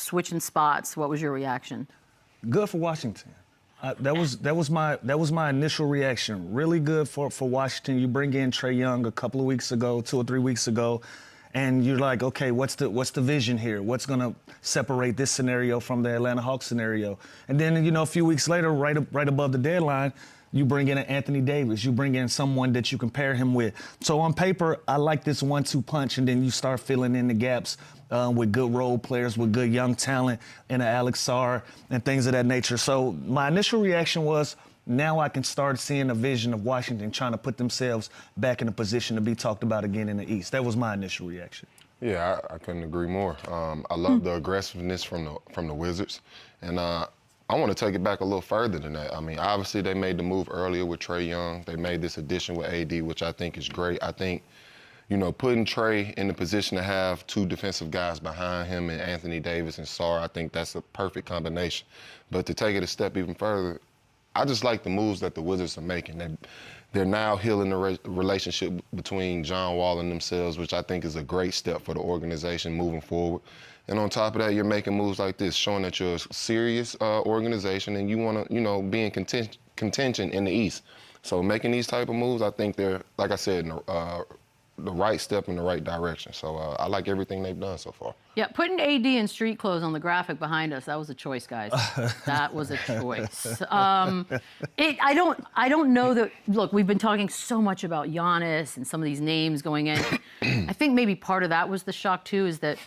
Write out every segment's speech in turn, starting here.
switching spots. What was your reaction? Good for Washington. That was my initial reaction. Really good for Washington. You bring in Trae Young a couple of weeks ago, 2 or 3 weeks ago, and you're like, okay, what's the vision here? What's gonna separate this scenario from the Atlanta Hawks scenario? And then, you know, a few weeks later, right above the deadline, you bring in an Anthony Davis. You bring in someone that you can pair him with. So on paper, I like this 1-2 punch, and then you start filling in the gaps with good role players, with good young talent, and an Alex Sarr and things of that nature. So my initial reaction was, now I can start seeing a vision of Washington trying to put themselves back in a position to be talked about again in the East. That was my initial reaction. Yeah, I couldn't agree more. I love the aggressiveness from the Wizards, and I want to take it back a little further than that. I mean, obviously they made the move earlier with Trae Young. They made this addition with AD, which I think is great. I think, you know, putting Trae in the position to have 2 defensive guys behind him and Anthony Davis and Sarr, I think that's a perfect combination. But to take it a step even further, I just like the moves that the Wizards are making. They're now healing the relationship between John Wall and themselves, which I think is a great step for the organization moving forward. And on top of that, you're making moves like this, showing that you're a serious organization and you want to, you know, be in contention in the East. So making these type of moves, I think they're, like I said, the right step in the right direction. So I like everything they've done so far. Yeah, putting AD in street clothes on the graphic behind us, that was a choice, guys. That was a choice. I don't know that, look, we've been talking so much about Giannis and some of these names going in. I think maybe part of that was the shock, too, is that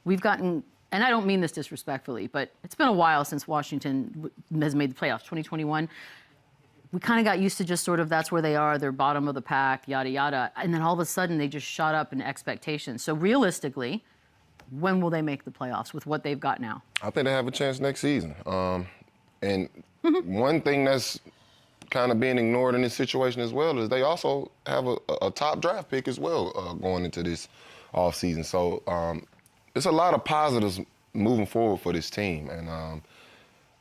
we've gotten, and I don't mean this disrespectfully, but it's been a while since Washington has made the playoffs, 2021. We kind of got used to just sort of that's where they are, they're bottom of the pack, yada, yada. And then all of a sudden they just shot up in expectations. So realistically, when will they make the playoffs with what they've got now? I think they have a chance next season. And one thing that's kind of being ignored in this situation as well is they also have a top draft pick as well going into this offseason. So there's a lot of positives moving forward for this team. And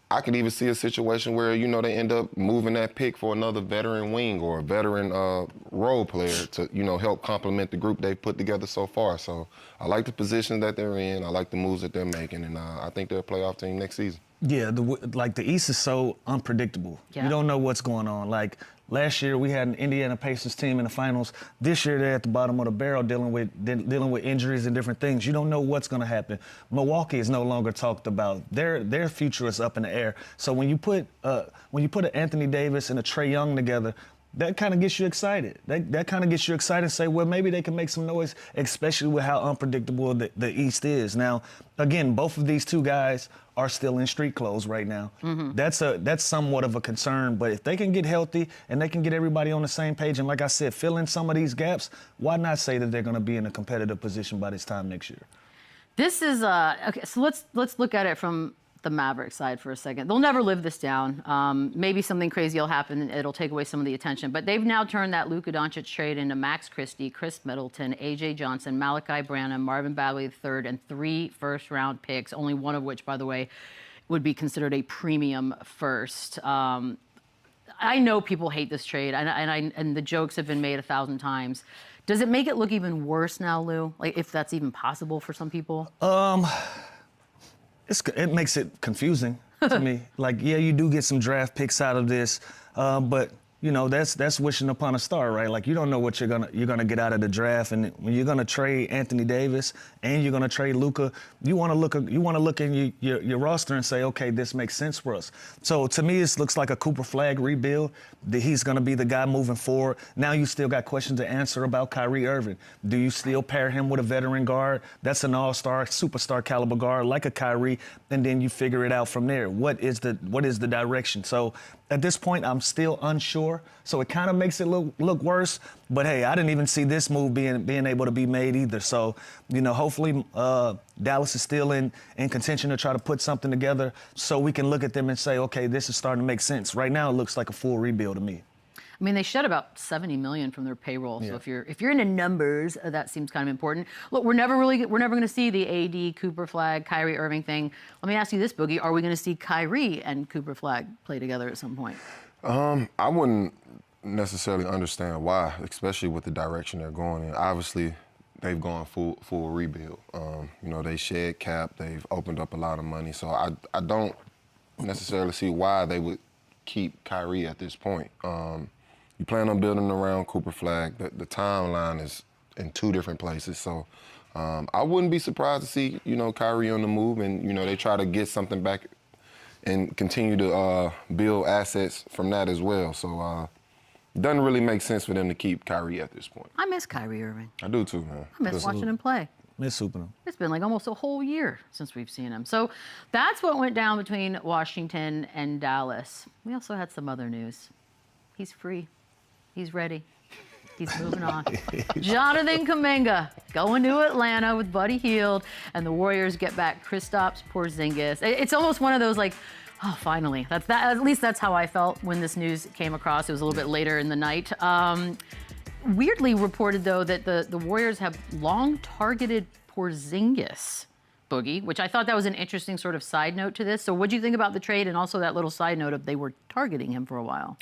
I could even see a situation where, you know, they end up moving that pick for another veteran wing or a veteran role player to, you know, help complement the group they've put together so far. So I like the position that they're in. I like the moves that they're making. And I think they're a playoff team next season. Yeah, the East is so unpredictable. Yeah. You don't know what's going on. Like, last year we had an Indiana Pacers team in the finals. This year they're at the bottom of the barrel dealing with injuries and different things. You don't know what's going to happen. Milwaukee is no longer talked about. Their future is up in the air. So when you put an Anthony Davis and a Trae Young together, that kind of gets you excited. That kind of gets you excited and say, well, maybe they can make some noise, especially with how unpredictable the East is. Now, again, both of these two guys are still in street clothes right now. Mm-hmm. That's somewhat of a concern, but if they can get healthy and they can get everybody on the same page, and like I said, fill in some of these gaps, why not say that they're going to be in a competitive position by this time next year? This is okay. So let's look at it from the Maverick side for a second. They'll never live this down. Maybe something crazy will happen. It'll take away some of the attention. But they've now turned that Luka Doncic trade into Max Christie, Chris Middleton, A.J. Johnson, Malachi Branham, Marvin Bagley III, and 3 first-round picks, only one of which, by the way, would be considered a premium first. I know people hate this trade, and the jokes have been made 1,000 times. Does it make it look even worse now, Lou? Like, if that's even possible for some people? It makes it confusing to me. Like, yeah, you do get some draft picks out of this, but you know, that's wishing upon a star, right? Like, you don't know what you're gonna get out of the draft, and when you're gonna trade Anthony Davis and you're gonna trade Luka, you want to look in your roster and say, okay, this makes sense for us. So to me, this looks like a Cooper Flag rebuild. That he's gonna be the guy moving forward. Now you still got questions to answer about Kyrie Irving. Do you still pair him with a veteran guard? That's an all-star, superstar caliber guard like a Kyrie, and then you figure it out from there. What is the direction? So at this point, I'm still unsure. So it kind of makes it look worse. But hey, I didn't even see this move being able to be made either. So, you know, hopefully Dallas is still in contention to try to put something together so we can look at them and say, okay, this is starting to make sense. Right now, it looks like a full rebuild to me. I mean, they shed about $70 million from their payroll. Yeah. So if you're into numbers, that seems kind of important. Look, we're never going to see the AD Cooper Flag Kyrie Irving thing. Let me ask you this, Boogie: are we going to see Kyrie and Cooper Flag play together at some point? I wouldn't necessarily understand why, especially with the direction they're going in. Obviously, they've gone full rebuild. You know, they shed cap, they've opened up a lot of money, so I don't necessarily see why they would keep Kyrie at this point. You plan on building around Cooper Flag. The timeline is in 2 different places, so I wouldn't be surprised to see, you know, Kyrie on the move, and you know they try to get something back and continue to build assets from that as well. So it doesn't really make sense for them to keep Kyrie at this point. I miss Kyrie Irving. I do too, man. I miss watching him play. Miss hooping him. It's been like almost a whole year since we've seen him. So that's what went down between Washington and Dallas. We also had some other news. He's free. He's ready. He's moving on. Jonathan Kuminga going to Atlanta with Buddy Hield, and the Warriors get back Kristaps Porzingis. It's almost one of those like, oh, finally. That's that. At least that's how I felt when this news came across. It was a little bit later in the night. Weirdly reported, though, that the Warriors have long targeted Porzingis, Boogie, which I thought that was an interesting sort of side note to this. So what do you think about the trade, and also that little side note of they were targeting him for a while?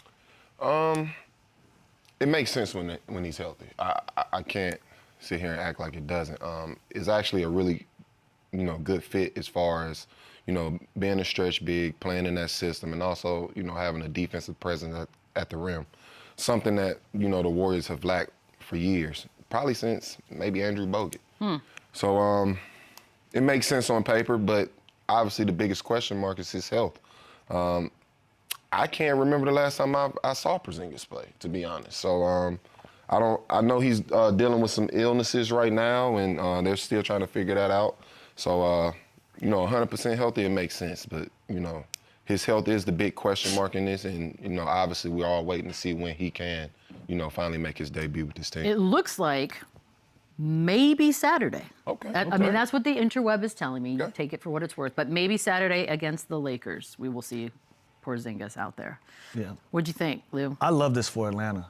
It makes sense when he's healthy. I can't sit here and act like it doesn't. It's actually a really, you know, good fit as far as, you know, being a stretch big, playing in that system, and also, you know, having a defensive presence at the rim. Something that, you know, the Warriors have lacked for years, probably since maybe Andrew Bogut. So it makes sense on paper, but obviously the biggest question mark is his health. I can't remember the last time I saw Porzingis play, to be honest. So I know he's dealing with some illnesses right now, and they're still trying to figure that out. So you know, 100% healthy, it makes sense. But you know, his health is the big question mark in this, and you know, obviously we're all waiting to see when he can, you know, finally make his debut with this team. It looks like maybe Saturday. Okay. I mean, that's what the interweb is telling me. Okay. Take it for what it's worth. But maybe Saturday against the Lakers, we will see Porzingis out there. Yeah. What'd you think, Lou? I love this for Atlanta.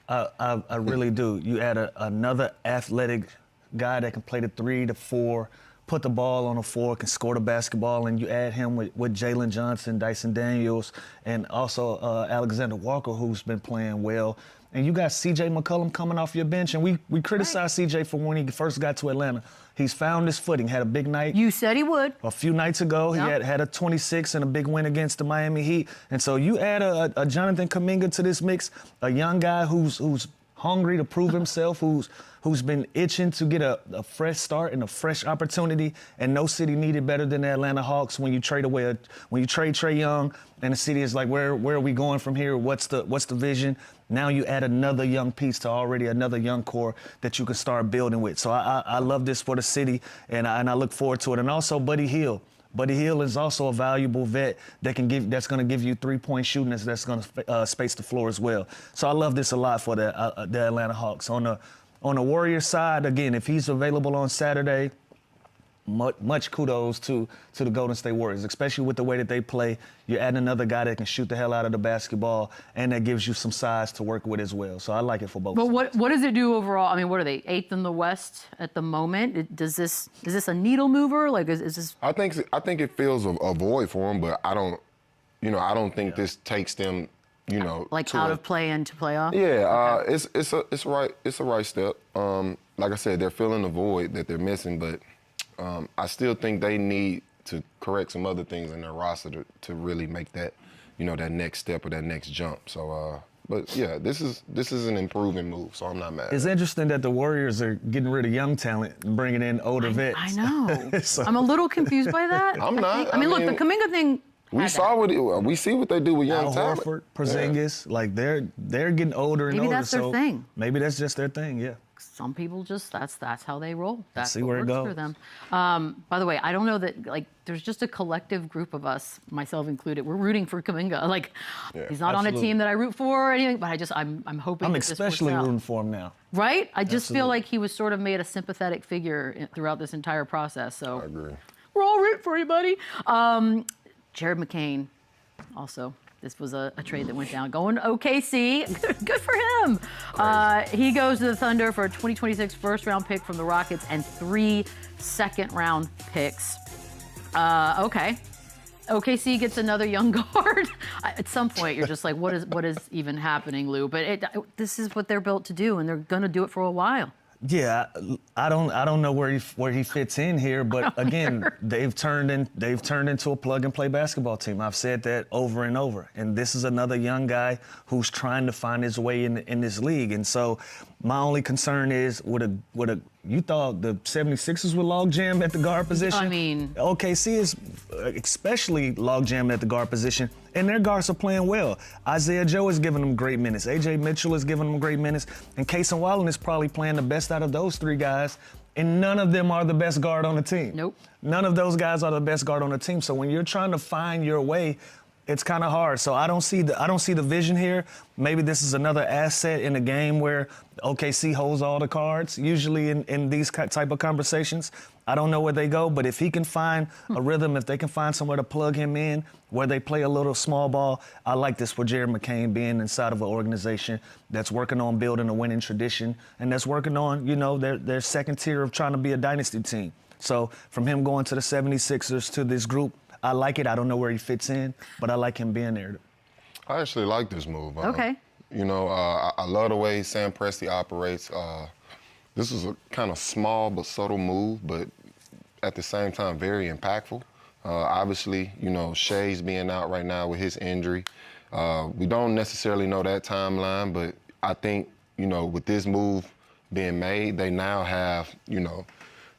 I really do. You add another athletic guy that can play the 3, the 4, put the ball on the floor, can score the basketball, and you add him with Jalen Johnson, Dyson Daniels, and also Alexander Walker, who's been playing well. And you got C.J. McCollum coming off your bench, and we criticized C.J. for when he first got to Atlanta. He's found his footing, had a big night. You said he would. A few nights ago, he had a 26 and a big win against the Miami Heat. And so you add a Jonathan Kuminga to this mix, a young guy who's hungry to prove himself, who's been itching to get a fresh start and a fresh opportunity, and no city needed better than the Atlanta Hawks when you trade Trae Young, and the city is like, where are we going from here? What's the vision? Now you add another young piece to already another young core that you can start building with. So I love this for the city, and I look forward to it. And also Buddy Hield. Buddy Hield is also a valuable vet that's going to give you 3-point shooting that's going to space the floor as well. So I love this a lot for the Atlanta Hawks. On the Warriors side, again, if he's available on Saturday, much kudos to the Golden State Warriors, especially with the way that they play. You're adding another guy that can shoot the hell out of the basketball, and that gives you some size to work with as well. So I like it for both. But what does it do overall? I mean, what are they, 8th in the West at the moment? Is this a needle mover? Like, is this? I think it fills a void for them, but I don't think this takes them, you know, like out of play into playoff. Yeah, okay. It's a right step. Like I said, they're filling the void that they're missing, but I still think they need to correct some other things in their roster to really make that, you know, that next step or that next jump. So, but yeah, this is an improving move, so I'm not mad. It's interesting that the Warriors are getting rid of young talent and bringing in older vets. I know. So. I'm a little confused by that. I'm not. I mean, look, the Kuminga thing. We see what they do with young talent. Horford, Porzingis, like they're getting older and older. Maybe that's their thing. Maybe that's just their thing. Yeah. Some people just that's how they roll. That's see what where works it goes for them. By the way, I don't know that there's just a collective group of us, myself included. We're rooting for Kuminga. Like he's not on a team that I root for or anything, but I'm hoping. I'm especially rooting for him now. Right? I just feel like he was sort of made a sympathetic figure throughout this entire process. So I agree. We're all rooting for you, buddy. Jared McCain, also. This was a trade that went down. Going to OKC. Good for him. He goes to the Thunder for a 2026 first-round pick from the Rockets and 3 second-round picks. Okay. OKC gets another young guard. At some point, you're just like, what is even happening, Lou? But this is what they're built to do, and they're going to do it for a while. Yeah, I don't know where he fits in here, but again, they've turned into a plug and play basketball team. I've said that over and over. And this is another young guy who's trying to find his way in this league. And so my only concern is you thought the 76ers were logjam at the guard position? I mean, OKC is especially logjam at the guard position, and their guards are playing well. Isaiah Joe is giving them great minutes. AJ Mitchell is giving them great minutes, and Cason Wallen is probably playing the best out of those three guys, and none of them are the best guard on the team. Nope. None of those guys are the best guard on the team. So when you're trying to find your way, it's kind of hard. So I don't see the vision here. Maybe this is another asset in a game where OKC holds all the cards, usually in these type of conversations. I don't know where they go, but if he can find a rhythm, if they can find somewhere to plug him in where they play a little small ball, I like this for Jared McCain being inside of an organization that's working on building a winning tradition and that's working on, their second tier of trying to be a dynasty team. So from him going to the 76ers to this group, I like it. I don't know where he fits in, but I like him being there. I actually like this move. Okay. I love the way Sam Presti operates. This is a kind of small but subtle move, but at the same time, very impactful. Obviously, Shai's being out right now with his injury. We don't necessarily know that timeline, but I think, with this move being made, they now have,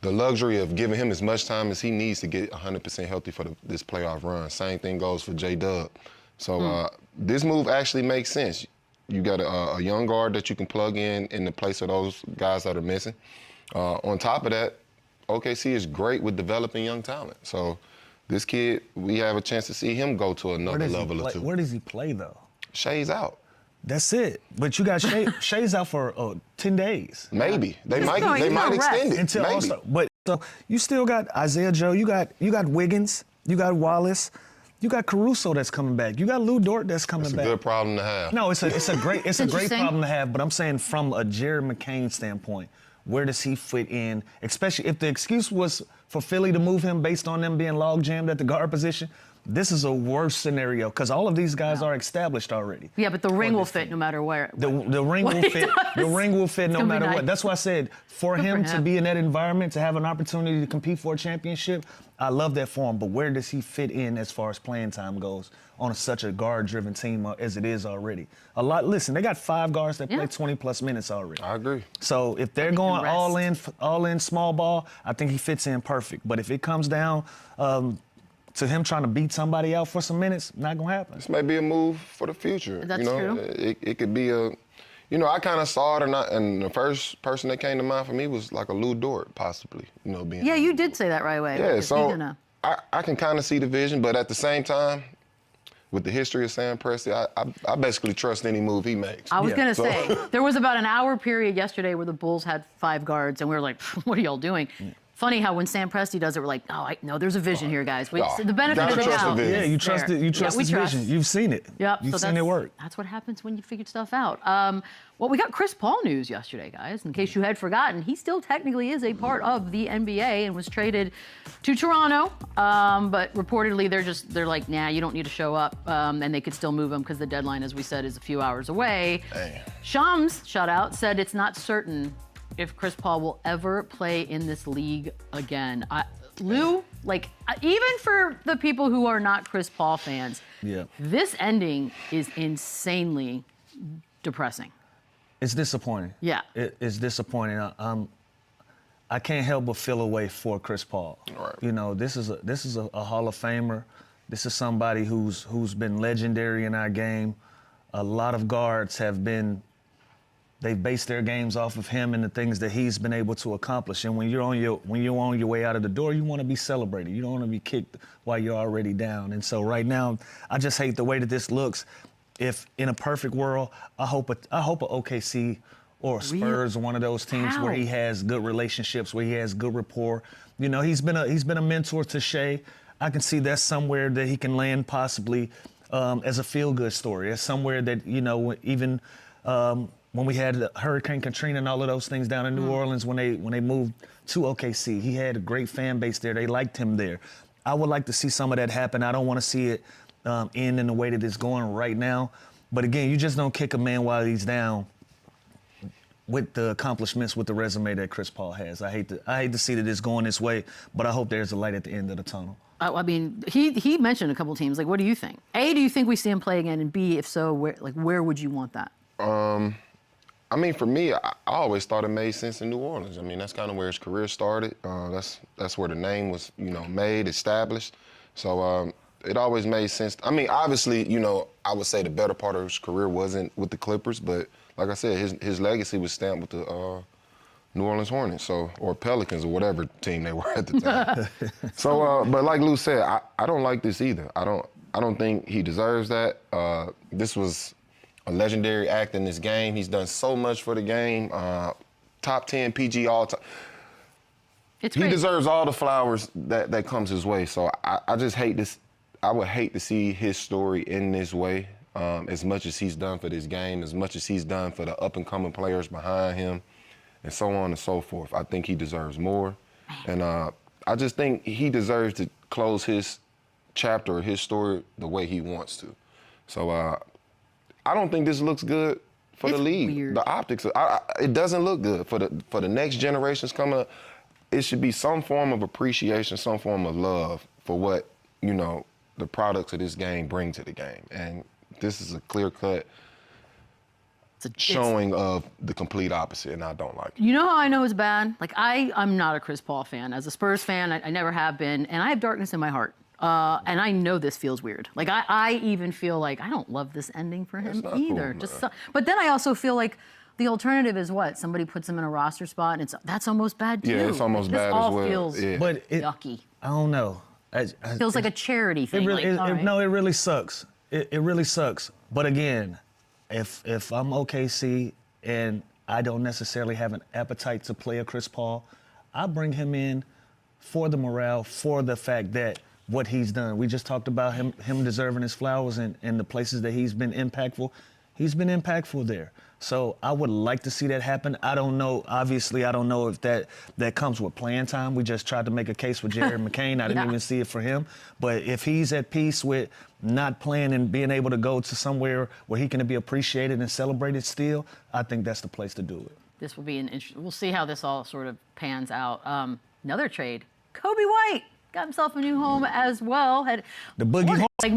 the luxury of giving him as much time as he needs to get 100% healthy for this playoff run. Same thing goes for J-Dub. So this move actually makes sense. You got a young guard that you can plug in the place of those guys that are missing. On top of that, OKC is great with developing young talent. So this kid, we have a chance to see him go to another level or two. Where does he play, though? Shai's out. That's it. But you got Shai's out for 10 days. Maybe. They might extend it. Until All-Star. But so you still got Isaiah Joe, you got Wiggins, you got Wallace, you got Caruso that's coming back. You got Lou Dort that's coming back. It's a good problem to have. No, it's a great problem to have, but I'm saying from a Jared McCain standpoint, where does he fit in? Especially if the excuse was for Philly to move him based on them being log jammed at the guard position. This is a worse scenario because all of these guys are established already. Yeah, but the ring will fit no matter where. The ring will fit. The ring will fit no matter what. That's why I said for him to be in that environment, to have an opportunity to compete for a championship, I love that for him. But where does he fit in as far as playing time goes on such a guard-driven team as it is already? Listen, they got 5 guards that play 20-plus minutes already. I agree. So if they're going all in small ball, I think he fits in perfect. But if it comes down to him trying to beat somebody out for some minutes, not gonna happen. This may be a move for the future. That's true. It could be a, I kind of saw it, and the first person that came to mind for me was like a Lou Dort, possibly, being. Yeah, you did say that right away. Yeah, so I can kind of see the vision, but at the same time, with the history of Sam Presti, I basically trust any move he makes. I was going to say, there was about an hour period yesterday where the Bulls had 5 guards, and we were like, what are y'all doing? Yeah. Funny how when Sam Presti does it, we're like, no, there's a vision here, guys. The benefit of the doubt. Yeah, you trust it. You trust his vision. You've seen it. Yep. You've seen it work. That's what happens when you figure stuff out. Well, we got Chris Paul news yesterday, guys. In case you had forgotten, he still technically is a part of the NBA and was traded to Toronto. But reportedly, they're like, nah, you don't need to show up. And they could still move him because the deadline, as we said, is a few hours away. Dang. Shams, shout out, said it's not certain if Chris Paul will ever play in this league again. Lou, even for the people who are not Chris Paul fans, this ending is insanely depressing. It's disappointing. Yeah. It's disappointing. I can't help but feel a way for Chris Paul. Right. This is a Hall of Famer. This is somebody who's been legendary in our game. A lot of guards they've based their games off of him and the things that he's been able to accomplish. And when you're on your way out of the door, you want to be celebrated. You don't want to be kicked while you're already down. And so right now, I just hate the way that this looks. If in a perfect world, I hope a OKC or a Spurs, one of those teams where he has good relationships, where he has good rapport. He's been a mentor to Shai. I can see that's somewhere that he can land possibly as a feel-good story. As somewhere that even. When we had Hurricane Katrina and all of those things down in New Orleans, when they moved to OKC, he had a great fan base there. They liked him there. I would like to see some of that happen. I don't want to see it end in the way that it's going right now. But again, you just don't kick a man while he's down. with the accomplishments, with the resume that Chris Paul has. I hate to see that it's going this way, but I hope there's a light at the end of the tunnel. I mean, he mentioned a couple teams. Like, what do you think? A, do you think we see him play again? And B, if so, where would you want that? I mean, for me, I always thought it made sense in New Orleans. I mean, that's kind of where his career started. That's where the name was, made, established. So it always made sense. I mean, obviously, I would say the better part of his career wasn't with the Clippers, but like I said, his legacy was stamped with the New Orleans Hornets, or Pelicans, or whatever team they were at the time. So, but like Lou said, I don't like this either. I don't think he deserves that. This was a legendary act in this game. He's done so much for the game. Top 10 PG all time. He deserves all the flowers that comes his way. So I just hate this. I would hate to see his story in this way. As much as he's done for this game, as much as he's done for the up-and-coming players behind him, and so on and so forth. I think he deserves more. And I just think he deserves to close his chapter or his story the way he wants to. So I don't think this looks good for the league. Weird. The optics, it doesn't look good for the next generations coming up. It should be some form of appreciation, some form of love for what, the products of this game bring to the game. And this is a clear-cut showing of the complete opposite, and I don't like it. You know how I know it's bad? Like, I'm not a Chris Paul fan. As a Spurs fan, I never have been, and I have darkness in my heart. And I know this feels weird. Like, I even feel like I don't love this ending for him either. Cool, but then I also feel like the alternative is what? Somebody puts him in a roster spot, and that's almost bad, too. Yeah, it's almost bad as well. This all feels yucky. I don't know. Feels like a charity thing. No, it really sucks. It really sucks. But again, if I'm OKC and I don't necessarily have an appetite to play a Chris Paul, I bring him in for the morale, for the fact that what he's done. We just talked about him deserving his flowers and the places that he's been impactful. He's been impactful there. So I would like to see that happen. I don't know. Obviously, I don't know if that comes with playing time. We just tried to make a case for Jared McCain. I didn't even see it for him. But if he's at peace with not playing and being able to go to somewhere where he can be appreciated and celebrated still, I think that's the place to do it. This will be an interesting. We'll see how this all sort of pans out. Another trade. Kobe White got himself a new home as well. The boogie home. Like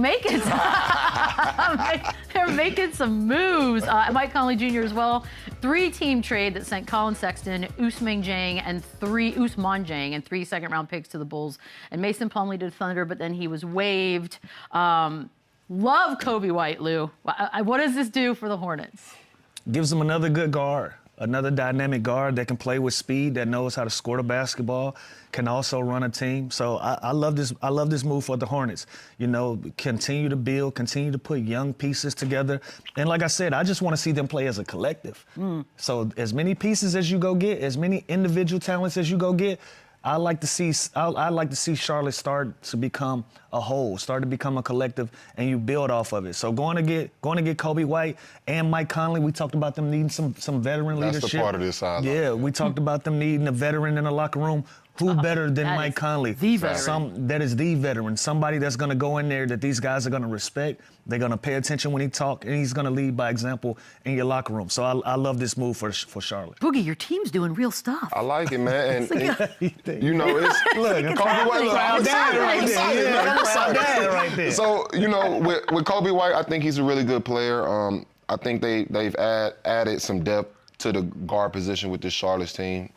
they're making some moves. Mike Conley Jr. as well. 3-team trade that sent Colin Sexton, Ousmane Dieng, and 3 second-round picks to the Bulls. And Mason Plumlee to the Thunder, but then he was waived. Love Kobe White, Lou. What does this do for the Hornets? Gives them another good guard. Another dynamic guard that can play with speed, that knows how to score the basketball, can also run a team. So I love this. I love this move for the Hornets. Continue to build, continue to put young pieces together. And like I said, I just want to see them play as a collective. So as many pieces as you go get, as many individual talents as you go get, I like to see Charlotte start to become a whole, start to become a collective, and you build off of it. So going to get Kobe White and Mike Conley, we talked about them needing some veteran leadership. That's the part of this side. Yeah, we talked about them needing a veteran in the locker room. Who better than Mike Conley? The veteran. That is the veteran. Somebody that's going to go in there that these guys are going to respect. They're going to pay attention when he talks, and he's going to lead by example in your locker room. So I love this move for Charlotte. Boogie, your team's doing real stuff. I like it, man. And Look, Kobe White, I'm excited right there. So, with Kobe White, I think he's a really good player. I think they've added some depth to the guard position with this Charlotte team.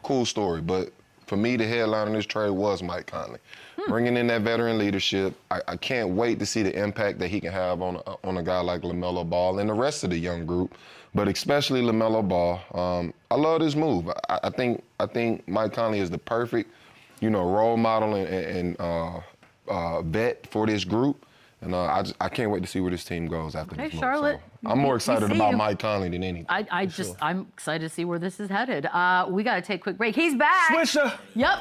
Cool story, but for me, the headline in this trade was Mike Conley. Bringing in that veteran leadership, I can't wait to see the impact that he can have on a guy like LaMelo Ball and the rest of the young group, but especially LaMelo Ball. I love this move. I think Mike Conley is the perfect, role model and vet for this group. And I can't wait to see where this team goes after this move. Charlotte. So I'm more excited about Mike Conley than anything. I'm excited to see where this is headed. We got to take a quick break. He's back. Swisher. Yep.